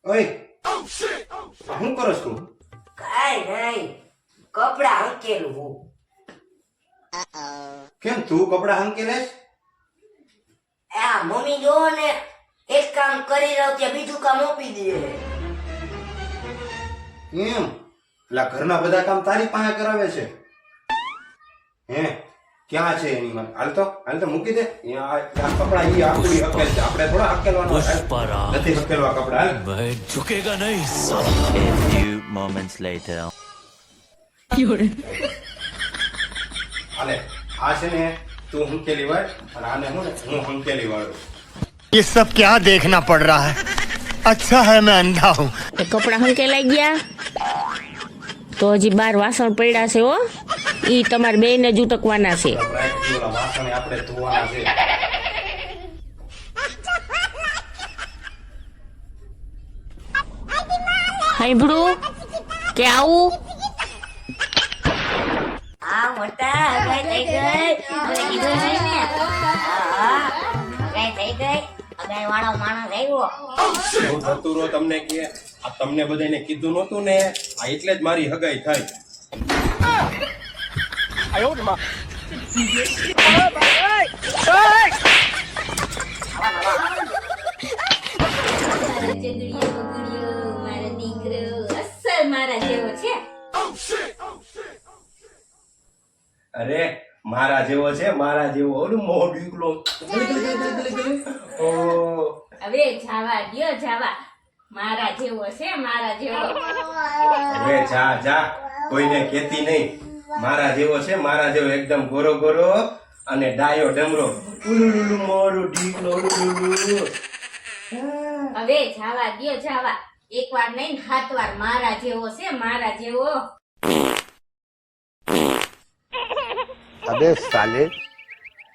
ઓય શું કરસ તું? કાઈ નહીં, કપડા હંકેલું હું. કેમ તું કપડા હંકેલેસ? આ મમ્મી જોવો ને, એક કામ કરી રહ્યો ત્યાં બીજું કામ આપી દે. કેમ એટલે ઘરના બધા કામ તારી પાસે કરાવે છે? હે ક્યાં છે એની માં? હાલ તો મૂકી દે. આ કપડા ઈ આપણી હકેલ છે, આપણે થોડા હકેલવાનો નથી હકેલવા કપડા. હાલ मैं झुकेगा नहीं साला। A few moments later. હાલે આ છે ને તું હંકેલી વાળ અને આને હું હંકેલી વાળું. ये सब क्या देखना पड़ रहा है? अच्छा है मैं अंधा हूँ। એ કપડા હંકેલાઈ ગયા તો હજી 12 વાસણ પડ્યા છે હો. ઈ તમારે બેયને જ ઉટકવાના છે. ઓલા વાસણ આપણે ધોવાના છે. સાંભળું કે આવું? આ મોટા હગાઈ થઈ ગઈ. મને કીધું નહીં ને? હા, હગાઈ થઈ ગઈ. હગાઈ વાળો માણસ આવ્યો. એવું થતું રહો તમને કે આ તમને બધાને કીધું નહોતું ને, આ એટલે જ મારી હગાઈ થઈ. મારો ચગડીયો બગડીયો, મારો દીકરો અસલ મારા જેવો છે. અરે મારા જેવો છે, મારા જેવો. ઓલું મોઢું ઈકલો. ઓ હવે જાવા દ્યો જાવા. મારા જેવો છે, મારા જેવો. હવે જા કોઈને કહેતી નહીં. મારા જેવો છે, મારા જેવો એકદમ ગોરો ગોરો અને ડાયો ડમરો. ઉલુલુલુ મોઢું ઢીકલો ઉલુલુલુ. હવે જાવા દ્યો જાવા. એક વાર નહીં 7 વાર મારા જેવો છે, મારા જેવો. अबे साले।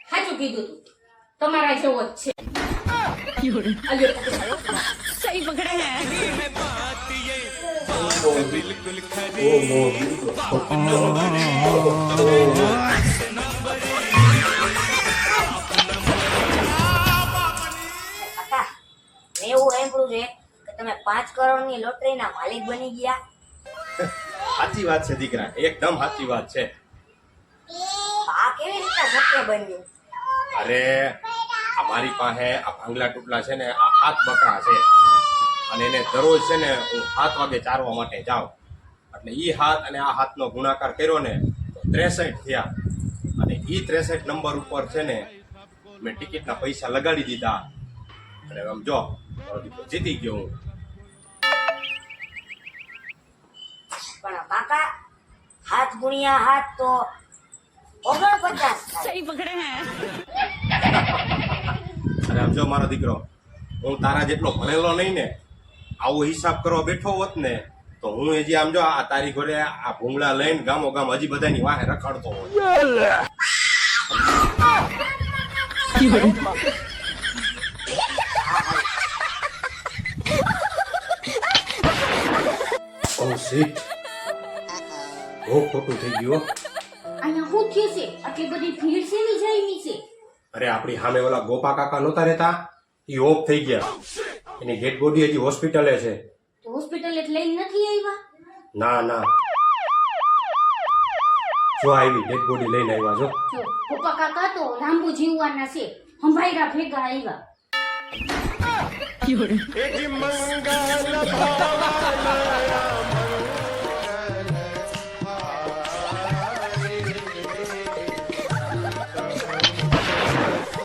સાચું કીધું તું, તમારા જેવો જ છે. અલ્યો, સહી પકડે હે. કાકા, મેં એવું સાંભળ્યું છે કે તમે 5 કરોડની લોટરીના માલિક બની ગયા. સાચી વાત છે દીકરા, એકદમ સાચી વાત છે. આ કેવી રીતે શક્ય બન્યું? અરે આ મારી પાસે આ ભાંગલા ટુકલા છે ને, આ 7 બકરા છે અને એને દરરોજ છે ને હું 7 વાગે ચારવા માટે જાઉં. એટલે ઈ 7 અને આ 7 નો ગુણાકાર કર્યો ને તો 63 થયા. અને ઈ 63 નંબર ઉપર છે ને મેં ટિકિટના પૈસા લગાડી દીધા. અને આમ જો મારો દીકરો જીતી ગયો હું. પણ કાકા, 7 ગુણ્યા 7 તો 49 થાય. સહી પકડે હે. અને આમ જો મારો દીકરો, હું તારા જેટલો ભણેલો નહીં ને, આવો હિસાબ કરવા બેઠો હોત ને તો હું હજી આમ જો આ તારી ઘરે આ ભૂંગળા લઈને ગામો ગામ હજી બધાની વાહે રખડતો હોય. ઓ શીટ, બહુ ખોટું થઈ ગયું. અહીંયા શું થયું છે? આટલી બધી ભીડ શેની જાયની છે? અરે આપણી સામે ઓલા ગોપા કાકા નહોતા રહેતા, એ ઓફ થઈ ગયા. એની ડેડ બોડી હજી હોસ્પિટલે છે. તો હોસ્પિટલ એટલે લઈને નથી આવ્યા? ના જો આવી ડેડ બોડી લઈને આવ્યા જો. જો પપ્પા કાકા તો લાંબુ જીવવાના છે, હંભાઈરા ભેગા આવ્યા.